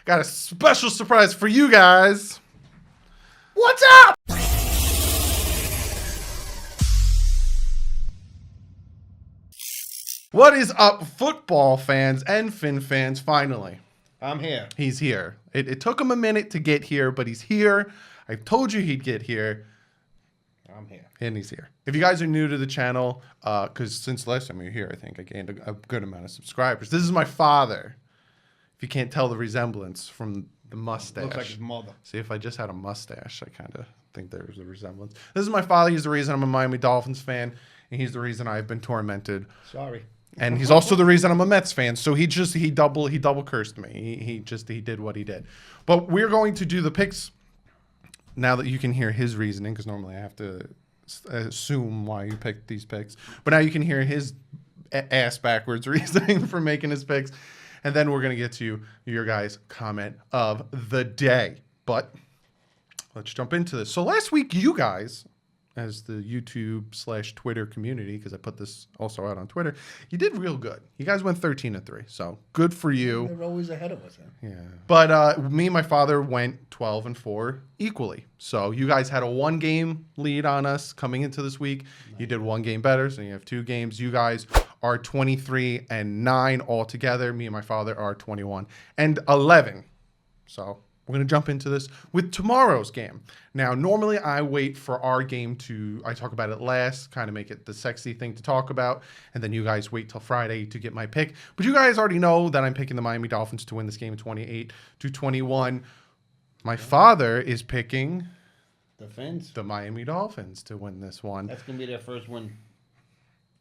got a special surprise for you guys. What's up? What is up, football fans and Fin fans? Finally, I'm here. he's here. It took him a minute to get here, but he's here. I told you he'd get here. I'm here. And he's here. If you guys are new to the channel, because since last time you were here, I think I gained a good amount of subscribers. This is my father. If you can't tell the resemblance from the mustache. Looks like his mother. See, if I just had a mustache, I kind of think there's a resemblance. This is my father. He's the reason I'm a Miami Dolphins fan, and he's the reason I've been tormented. Sorry. And he's also the reason I'm a Mets fan. So he double cursed me. He did what he did. But we're going to do the picks now that you can hear his reasoning, because normally I have to assume why you picked these picks. But now you can hear his ass backwards reasoning for making his picks. And then we're going to get to your guys' comment of the day. But let's jump into this. So last week, you guys, as the YouTube/Twitter community, because I put this also out on Twitter, you did real good. You guys went 13-3, so good for you. They're always ahead of us. Huh? Yeah, but me and my father went 12-4 equally. So you guys had a 1-game lead on us coming into this week. You did 1 game better, so you have 2 games. You guys are 23-9 altogether. Me and my father are 21-11. So we're going to jump into this with tomorrow's game. Now, normally I wait for our game I talk about it last, kind of make it the sexy thing to talk about, and then you guys wait till Friday to get my pick. But you guys already know that I'm picking the Miami Dolphins to win this game 28-21. My father is picking The Fins. the Miami Dolphins to win this one. That's going to be their first win.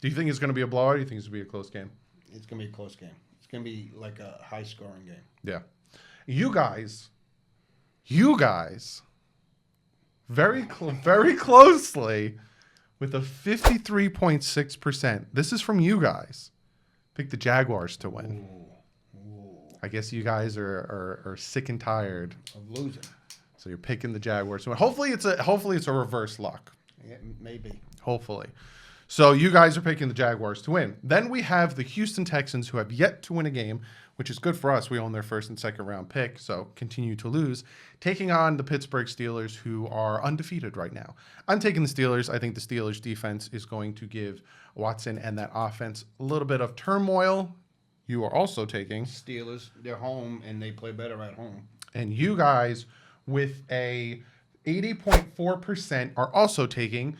Do you think it's going to be a blowout, or do you think it's going to be a close game? It's going to be a close game. It's going to be like a high-scoring game. Yeah. You guys, very closely, with a 53.6%. This is from you guys. Pick the Jaguars to win. Ooh. I guess you guys are sick and tired Of losing. so you're picking the Jaguars to win. Hopefully it's a reverse luck. Yeah, maybe. Hopefully. So you guys are picking the Jaguars to win. Then we have the Houston Texans, who have yet to win a game, which is good for us. We own their first and second round pick, so continue to lose, taking on the Pittsburgh Steelers, who are undefeated right now. I'm taking the Steelers. I think the Steelers defense is going to give Watson and that offense a little bit of turmoil. You are also taking Steelers. They're home, and they play better at home. and you guys with a 80.4% are also taking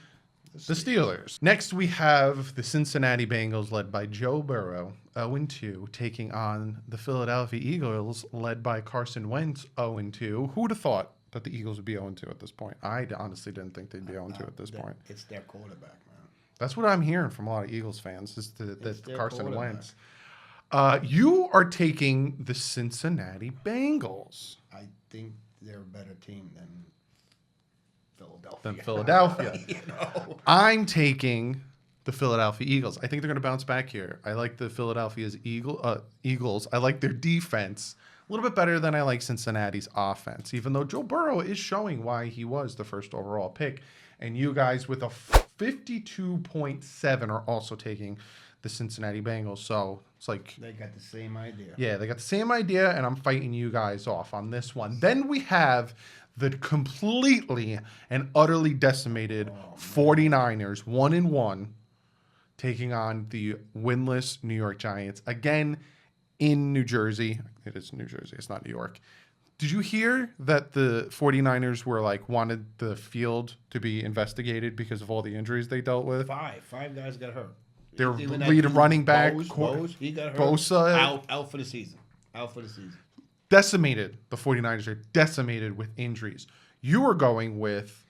the Steelers. Next, we have the Cincinnati Bengals, led by Joe Burrow, 0-2, taking on the Philadelphia Eagles, led by Carson Wentz, 0-2. Who would have thought that the Eagles would be 0-2 at this point? I honestly didn't think they'd be 0-2 at this point. It's their quarterback, man. That's what I'm hearing from a lot of Eagles fans, is that their Carson quarterback. Wentz. You are taking the Cincinnati Bengals. I think they're a better team than Philadelphia. You know? I'm taking the Philadelphia Eagles. I think they're going to bounce back here. I like the Philadelphia's Eagles. I like their defense a little bit better than I like Cincinnati's offense, even though Joe Burrow is showing why he was the first overall pick. And you guys with a 52.7 are also taking the Cincinnati Bengals. So it's like They got the same idea. yeah, they got the same idea, and I'm fighting you guys off on this one. Then we have the completely and utterly decimated 49ers, 1-1, taking on the winless New York Giants, again in New Jersey. It is New Jersey. It's not New York. Did you hear that the 49ers wanted the field to be investigated because of all the injuries they dealt with? Five guys got hurt. Their Even that lead dude, running back, Bose, he got hurt. Bosa, out for the season. decimated. The 49ers are decimated with injuries. You are going with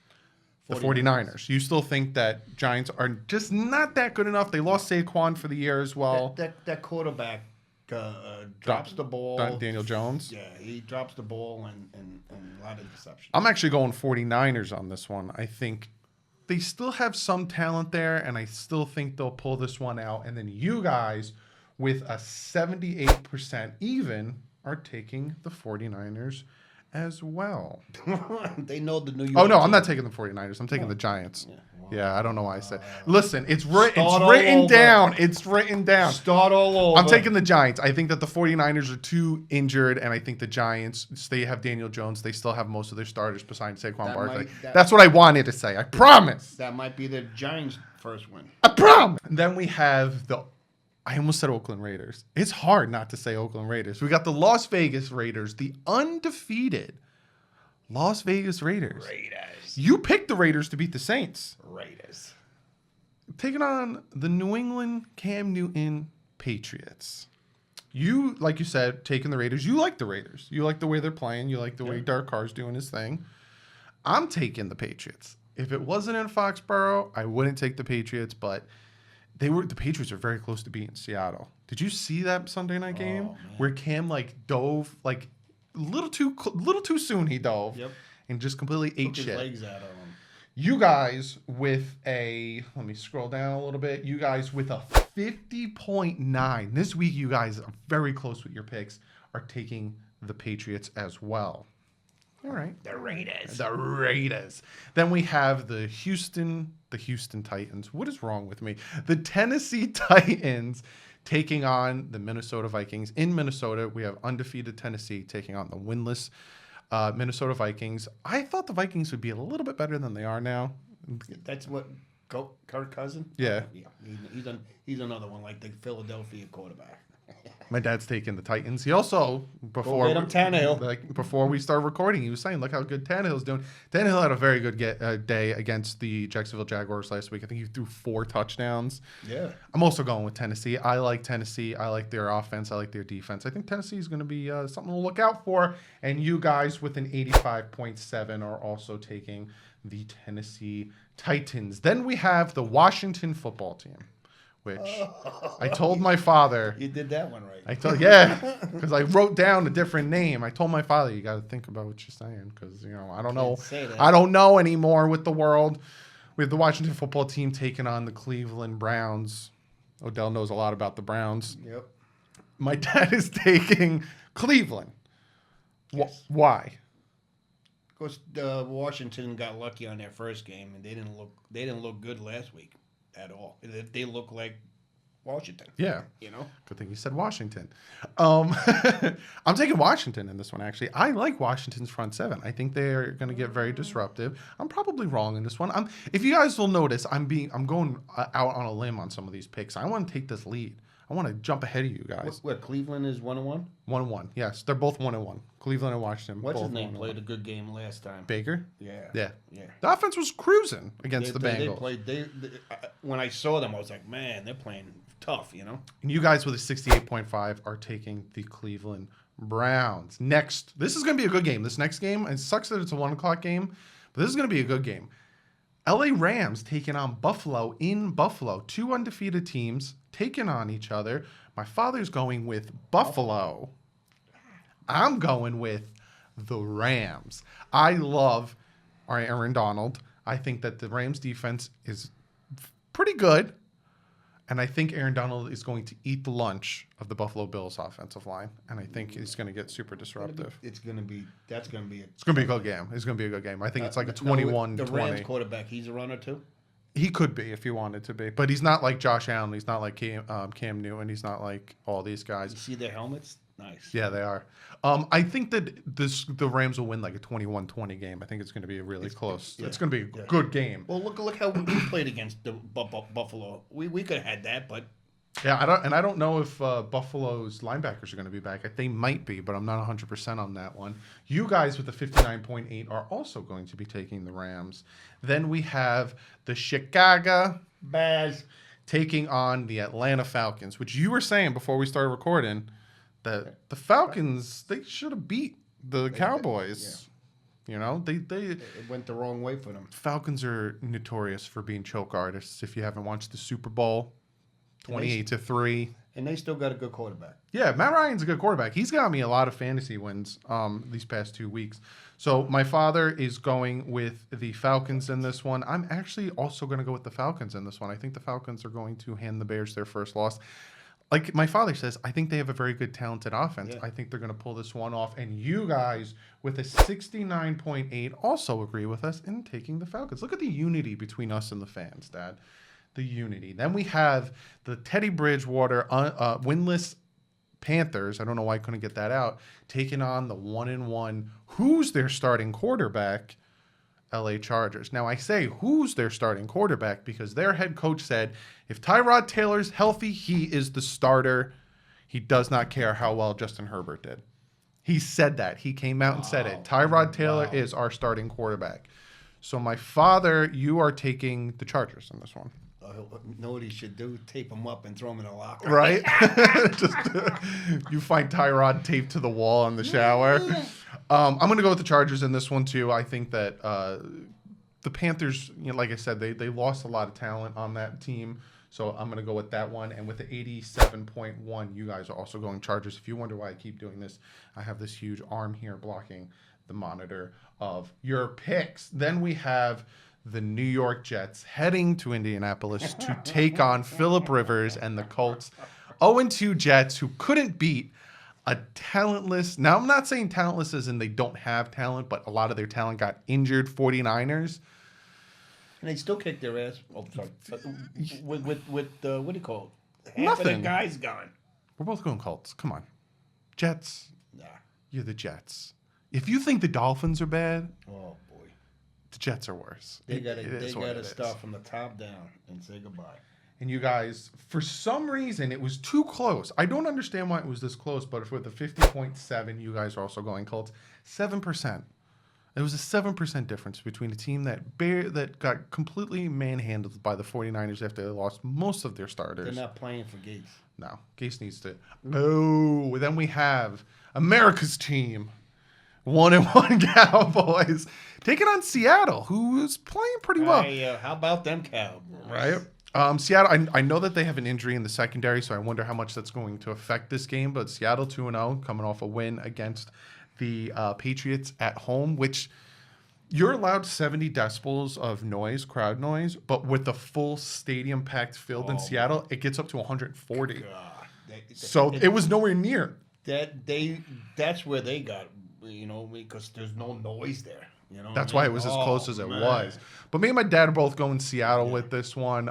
the 49ers. You still think that Giants are just not that good enough? They lost Saquon for the year as well. That quarterback drops the ball. Daniel Jones? Yeah, he drops the ball and a lot of deception. I'm actually going 49ers on this one. I think they still have some talent there, and I still think they'll pull this one out. And then you guys, with a 78% even, are taking the 49ers as well. They know the New York. Oh, no, I'm team. not taking the 49ers. I'm taking the Giants. Yeah, wow. Yeah, I don't know why I said. Listen, it's Start all written over. down. It's written down. Start all over. I'm taking the Giants. I think that the 49ers are too injured, and I think the Giants, they have Daniel Jones. They still have most of their starters besides Saquon Barkley. That's what I wanted to say. I promise. That might be the Giants' first win. I promise. And then we have I almost said Oakland Raiders. It's hard not to say Oakland Raiders. We got the Las Vegas Raiders, the undefeated Las Vegas Raiders. You picked the Raiders to beat the Saints. Raiders. Taking on the New England Cam Newton Patriots. You, like you said, taking the Raiders. You like the Raiders. You like the way they're playing. You like the way Derek Carr's doing his thing. I'm taking the Patriots. If it wasn't in Foxborough, I wouldn't take the Patriots, but the Patriots are very close to beating Seattle. Did you see that Sunday night game where Cam dove little too soon? He dove and just completely ate shit. His legs out of him. You guys with let me scroll down a little bit. You guys with a 50.9. This week, you guys are very close with your picks, are taking the Patriots as well. All right. The Raiders. The Raiders. Then we have the Houston Titans. What is wrong with me? The Tennessee Titans taking on the Minnesota Vikings. In Minnesota, we have undefeated Tennessee taking on the winless Minnesota Vikings. I thought the Vikings would be a little bit better than they are now. That's what Kirk Cousins? Yeah. He's another one like the Philadelphia quarterback. My dad's taking the Titans. He also, before get him Tannehill. Before we started recording, he was saying, look how good Tannehill's doing. Tannehill had a very good day against the Jacksonville Jaguars last week. I think he threw 4 touchdowns. Yeah. I'm also going with Tennessee. I like Tennessee. I like their offense. I like their defense. I think Tennessee is going to be something to look out for. And you guys with an 85.7 are also taking the Tennessee Titans. Then we have the Washington football team. Which I told my father. You did that one right. Because I wrote down a different name. I told my father, you got to think about what you're saying, because I don't know. I don't know anymore with the world. We have the Washington football team taking on the Cleveland Browns. Odell knows a lot about the Browns. Yep. My dad is taking Cleveland. Yes. Why? Because Washington got lucky on their first game, and they didn't look good last week. At all. They look like Washington. Yeah. Good thing you said Washington. I'm taking Washington in this one, actually. I like Washington's front seven. I think they're going to get very disruptive. I'm probably wrong in this one. If you guys will notice, I'm going out on a limb on some of these picks. I want to take this lead. I want to jump ahead of you guys. What Cleveland is 1-1? 1-1. Yes, they're both 1-1. Cleveland and Washington. What's his name played a good game last time? Baker. Yeah. The offense was cruising against the Bengals. When I saw them, I was like, man, they're playing tough. And you guys with a 68.5 are taking the Cleveland Browns. Next, this is going to be a good game. This next game, it sucks that it's a 1:00 game, but this is going to be a good game. LA Rams taking on Buffalo in Buffalo. 2 undefeated teams taking on each other. My father's going with Buffalo. I'm going with the Rams. I love our Aaron Donald. I think that the Rams defense is pretty good. And I think Aaron Donald is going to eat the lunch of the Buffalo Bills offensive line. And I think he's going to get super disruptive. It's going to be a good game. It's going to be a good game. I think it's like a 21-20. The Rams quarterback, he's a runner too? He could be if he wanted to be. But he's not like Josh Allen. He's not like Cam Newton. He's not like all these guys. You see their helmets? Nice. Yeah, they are. I think that the Rams will win like a 21-20 game. I think it's going to be really close. It's going to be a good game. Well, look how we played against the Buffalo. We could have had that, but yeah, I don't know if Buffalo's linebackers are going to be back. They might be, but I'm not 100% on that one. You guys with the 59.8 are also going to be taking the Rams. Then we have the Chicago Bears taking on the Atlanta Falcons, which you were saying before we started recording that the Falcons, they should have beat the Cowboys. Yeah. It went the wrong way for them. Falcons are notorious for being choke artists. If you haven't watched the Super Bowl, 28-3. And they still got a good quarterback. Yeah, Matt Ryan's a good quarterback. He's got me a lot of fantasy wins these past 2 weeks. So my father is going with the Falcons in this one. I'm actually also going to go with the Falcons in this one. I think the Falcons are going to hand the Bears their first loss. like my father says, I think they have a very good, talented offense. Yeah. I think they're going to pull this one off. And you guys, with a 69.8, also agree with us in taking the Falcons. Look at the unity between us and the fans, Dad. The unity. Then we have the Teddy Bridgewater winless Panthers. I don't know why I couldn't get that out. Taking on the 1-1. Who's their starting quarterback? LA Chargers. Now, I say who's their starting quarterback because their head coach said if Tyrod Taylor's healthy, he is the starter. He does not care how well Justin Herbert did. He said that. He came out and said it. Tyrod Taylor is our starting quarterback. So, my father, you are taking the Chargers in this one. Know what he should do? Tape him up and throw him in a locker. Right? Just you find Tyrod taped to the wall in the shower. I'm going to go with the Chargers in this one, too. I think that the Panthers, like I said, they lost a lot of talent on that team. So I'm going to go with that one. And with the 87.1, you guys are also going Chargers. If you wonder why I keep doing this, I have this huge arm here blocking the monitor of your picks. Then we have the New York Jets heading to Indianapolis to take on Phillip Rivers and the Colts. 0-2 Jets who couldn't beat a talentless. Now, I'm not saying talentless as in they don't have talent, but a lot of their talent got injured 49ers. And they still kick their ass. Oh, sorry. With what do you call it? Half Nothing. of the guys gone. We're both going Colts. Come on. Jets. Nah. You're the Jets. If you think the Dolphins are bad, Oh, boy. the Jets are worse. They got It is what to it start is. from the top down and say goodbye. And you guys, for some reason, it was too close. I don't understand why it was this close, but with the 50.7, you guys are also going Colts. 7%. It was a 7% difference between a team that got completely manhandled by the 49ers after they lost most of their starters. They're not playing for Gates. No, Gase needs to. No. Then we have America's team, 1-1 Cowboys, taking on Seattle, who is playing pretty well. Hey, how about them Cowboys? Right. Seattle, I know that they have an injury in the secondary, so I wonder how much that's going to affect this game. But Seattle 2-0, coming off a win against the Patriots at home, which you're allowed 70 decibels of noise, crowd noise, but with the full stadium packed field in Seattle, it gets up to 140. God. So it was nowhere near. That's where they got, because there's no noise there. That's why it was as close as it was. But me and my dad are both going Seattle with this one.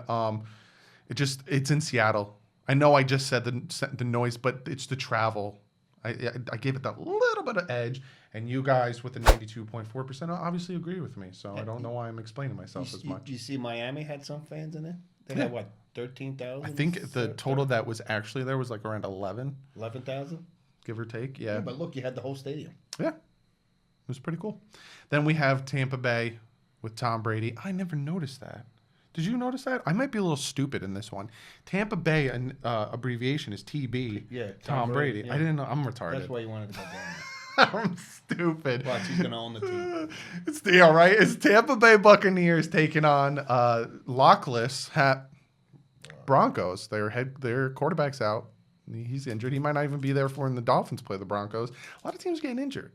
It's in Seattle. I know I just said the noise, but it's the travel. I gave it that little bit of edge, and you guys with the 92.4% obviously agree with me. So I don't know why I'm explaining myself as much. You see Miami had some fans in there? They had what, 13,000? I think the total that was actually there was like around 11. 11,000? Give or take, yeah. But look, you had the whole stadium. Yeah. It was pretty cool. Then we have Tampa Bay with Tom Brady. I never noticed that. Did you notice that? I might be a little stupid in this one. Tampa Bay abbreviation is TB. Yeah, Tom Brady. yeah. I didn't know. I'm retarded. That's why you wanted to go down. I'm stupid. Watch, he's going to own the team. It's Tampa Bay Buccaneers taking on lockless Broncos. Their quarterback's out. He's injured. He might not even be there for when the Dolphins play the Broncos. A lot of teams getting injured.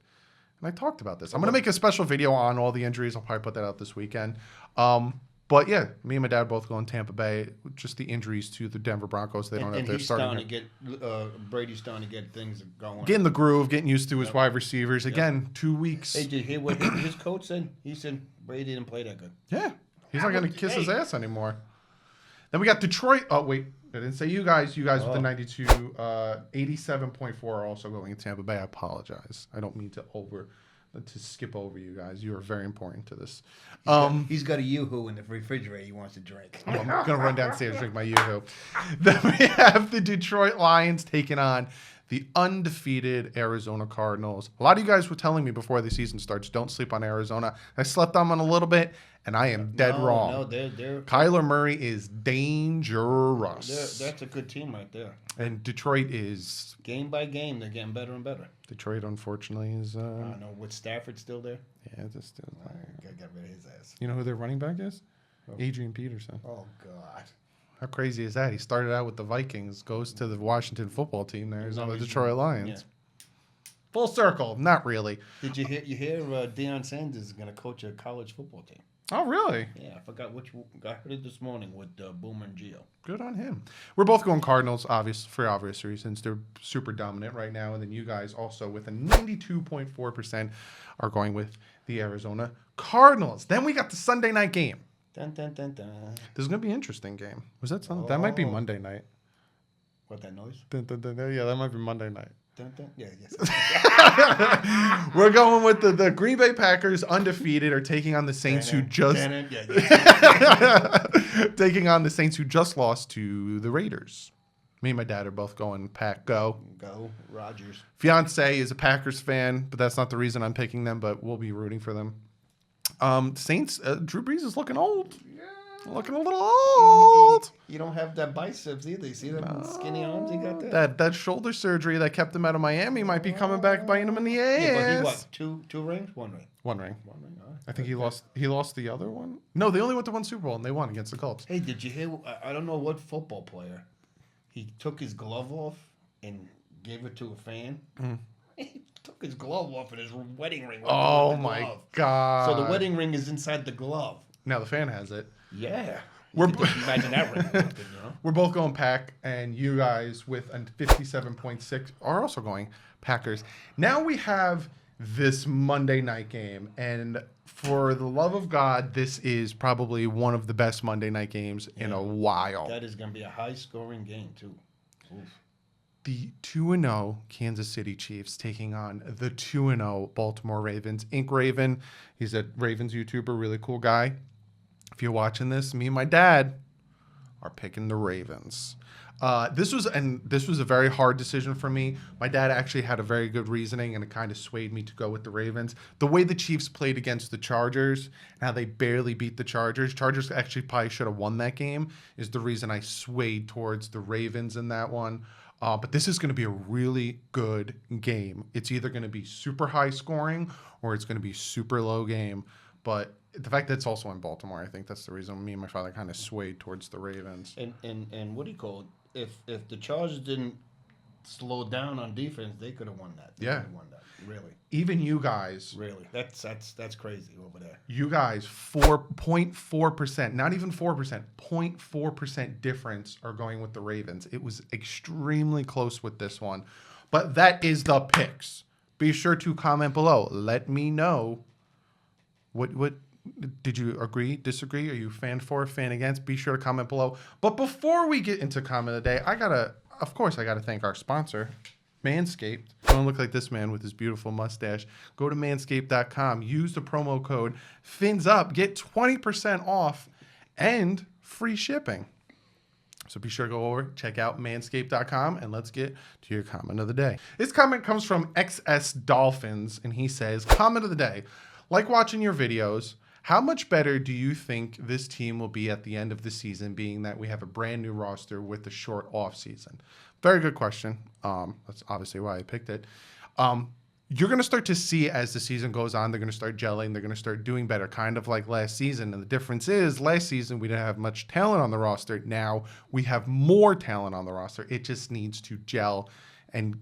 And I talked about this. I'm going to make a special video on all the injuries. I'll probably put that out this weekend. But yeah, me and my dad both going Tampa Bay. Just the injuries to the Denver Broncos. They don't have their starting. Brady's starting to get things going. Getting the groove, getting used to his wide receivers. Again, 2 weeks. Hey, did you hear what his coach said? He said Brady didn't play that good. Yeah. He's not going to kiss his ass anymore. Then we got Detroit. Oh, wait. I didn't say you guys. You guys with the 92, 87.4 are also going to Tampa Bay. I apologize. I don't mean to skip over you guys. You are very important to this. He's got a Yoo-hoo in the refrigerator he wants to drink. I'm going to run downstairs and drink my Yoo-hoo. Then we have the Detroit Lions taking on the undefeated Arizona Cardinals. A lot of you guys were telling me before the season starts, don't sleep on Arizona. I slept on them a little bit, and I am dead wrong. No, they're Kyler Murray is dangerous. That's a good team right there. And Detroit is... Game by game, they're getting better and better. Detroit, unfortunately, is... I don't know. With Stafford still there? Yeah, it's still... Gotta get rid of his ass. You know who their running back is? Adrian Peterson. Oh, God. How crazy is that? He started out with the Vikings, goes to the Washington football team there. He's on the Detroit Lions. Yeah. Full circle. Not really. Did you hear Deion Sanders is going to coach a college football team? Oh, really? Yeah, I forgot which one. I heard it this morning with Boomer and Gio. Good on him. We're both going Cardinals, for obvious reasons. They're super dominant right now. And then you guys also with a 92.4% are going with the Arizona Cardinals. Then we got the Sunday night game. Dun, dun, dun, dun. This is going to be an interesting game. Was that Sunday? That might be Monday night. What, that noise? Dun, dun, dun, dun. Yeah, that might be Monday night. Dun, dun. Yeah, yes. We're going with the Green Bay Packers, undefeated, are taking on the Saints who just taking on the Saints who just lost to the Raiders. Me and my dad are both going Pack Go. Go Rodgers. Fiance is a Packers fan, but that's not the reason I'm picking them. But we'll be rooting for them. Saints. Drew Brees is looking old. Looking a little old. You don't have that biceps either. You see them skinny arms he got there? That shoulder surgery that kept him out of Miami might be coming back biting him in the ass. Yeah, but he what? Two rings? One ring. One ring. All right. I think he lost the other one. No, they only went to one Super Bowl and they won against the Colts. Hey, did you hear? I don't know what football player. He took his glove off and gave it to a fan. He took his glove off and his wedding ring. Oh my God! So the wedding ring is inside the glove. Now the fan has it. Yeah. Imagine that ring. You know? We're both going Pack, and you guys with a 57.6 are also going Packers. Now we have this Monday night game, and for the love of God, this is probably one of the best Monday night games in a while. That is going to be a high-scoring game, too. Oof. The 2-0 Kansas City Chiefs taking on the 2-0 Baltimore Ravens. Ink Raven, he's a Ravens YouTuber, really cool guy. If you're watching this, me and my dad are picking the Ravens. This was a very hard decision for me. My dad actually had a very good reasoning, and it kind of swayed me to go with the Ravens. The way the Chiefs played against the Chargers, and how they barely beat the Chargers. Chargers actually probably should have won that game, is the reason I swayed towards the Ravens in that one. But this is going to be a really good game. It's either going to be super high scoring or it's going to be super low game. But the fact that it's also in Baltimore, I think that's the reason me and my father kind of swayed towards the Ravens. And what do you call it? If the Chargers didn't slow down on defense, they could have won that. They could have won that. Really. Even you guys. Really. That's crazy over there. You guys, 4.4%, not even 4%, 0.4% difference are going with the Ravens. It was extremely close with this one. But that is the picks. Be sure to comment below. Let me know what did you agree, disagree? Are you fan for, fan against? Be sure to comment below. But before we get into comment of the day, I gotta thank our sponsor, Manscaped. Don't look like this man with his beautiful mustache. Go to manscaped.com. Use the promo code FINSUP. Get 20% off and free shipping. So be sure to go over, check out manscaped.com, and let's get to your comment of the day. This comment comes from XS Dolphins, and he says, comment of the day. Like watching your videos, how much better do you think this team will be at the end of the season, being that we have a brand new roster with a short off season? Very good question. That's obviously why I picked it. You're going to start to see as the season goes on, they're going to start gelling. They're going to start doing better, kind of like last season. And the difference is last season, we didn't have much talent on the roster. Now we have more talent on the roster. It just needs to gel and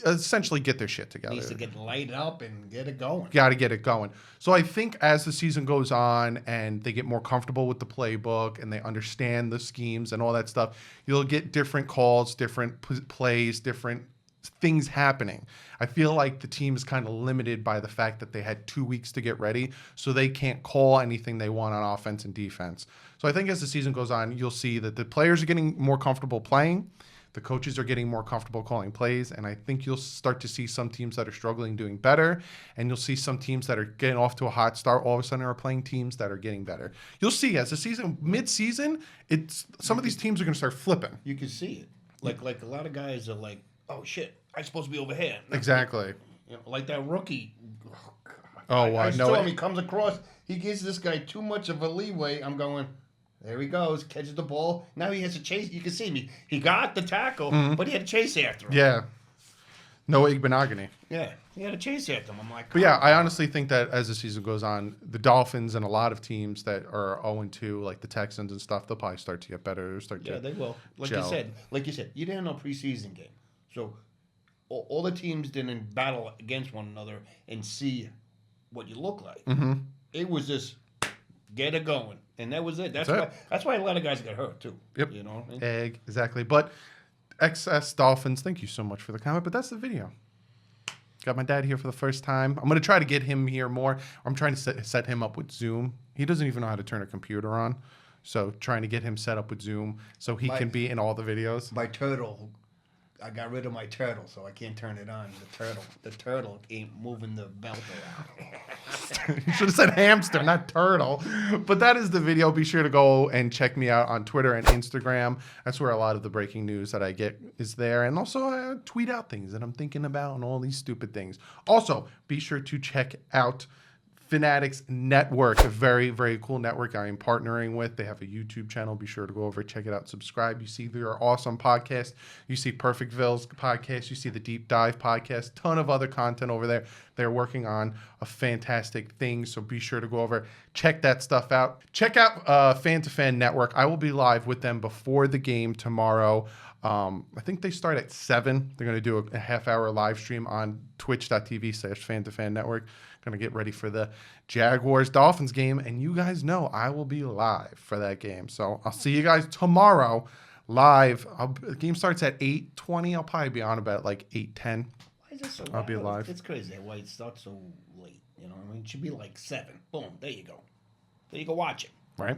essentially get their shit together. Needs to get lighted up and get it going. Got to get it going. So I think as the season goes on and they get more comfortable with the playbook and they understand the schemes and all that stuff, you'll get different calls, different plays, different things happening. I feel like the team is kind of limited by the fact that they had 2 weeks to get ready, so they can't call anything they want on offense and defense. So I think as the season goes on, you'll see that the players are getting more comfortable playing. The coaches are getting more comfortable calling plays, and I think you'll start to see some teams that are struggling doing better, and you'll see some teams that are getting off to a hot start all of a sudden are playing teams that are getting better. You'll see as the season, mid-season, some of these teams are going to start flipping. You can see it. Like a lot of guys are like, oh shit, I'm supposed to be over here. Exactly. You know, like that rookie. I saw him. He comes across. He gives this guy too much of a leeway. I'm going. There he goes, catches the ball. Now he has to chase. You can see me. He got the tackle, but he had to chase after him. Yeah. No Igbenogany. Yeah, he had to chase after him. I'm like, but yeah, I honestly think that as the season goes on, the Dolphins and a lot of teams that are 0-2, like the Texans and stuff, they'll probably start to get better. Yeah, they will. Like gel. you said, you didn't have no preseason game, so all the teams didn't battle against one another and see what you look like. Mm-hmm. It was just get it going, and that was it. That's That's why. it. That's why a lot of guys got hurt too. Yep. You know. Exactly. But XS Dolphins, thank you so much for the comment. But that's the video. Got my dad here for the first time. I'm going to try to get him here more. I'm trying to set him up with Zoom. He doesn't even know how to turn a computer on. So trying to get him set up with Zoom so he can be in all the videos. My turtle, I got rid of my turtle, so I can't turn it on. The turtle ain't moving the belt around. You should have said hamster, not turtle. But that is the video. Be sure to go and check me out on Twitter and Instagram. That's where a lot of the breaking news that I get is there. And also I tweet out things that I'm thinking about and all these stupid things. Also, be sure to check out Fanatics Network, a very, very cool network I am partnering with. They have a YouTube channel. Be sure to go over, check it out, subscribe. You see their awesome podcast. You see Perfectville's podcast. You see the Deep Dive podcast. Ton of other content over there. They're working on a fantastic thing, so be sure to go over, check that stuff out. Check out Fan to Fan Network. I will be live with them before the game tomorrow. I think they start at 7. They're going to do a half-hour live stream on twitch.tv/Fan to Fan Network. Going to get ready for the Jaguars Dolphins game, and you guys know I will be live for that game. So I'll see you guys tomorrow live. The game starts at 8:20. I'll probably be on about like 8:10. Why is it so? I'll be live. It's crazy why it starts so late. You know, I mean, it should be like 7. Boom, there you go. There you go. Watch it. Right.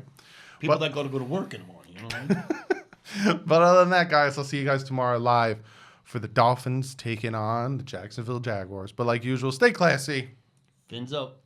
People that go to work in the morning. You know what I mean? But other than that, guys, I'll see you guys tomorrow live for the Dolphins taking on the Jacksonville Jaguars. But like usual, stay classy. Fins up.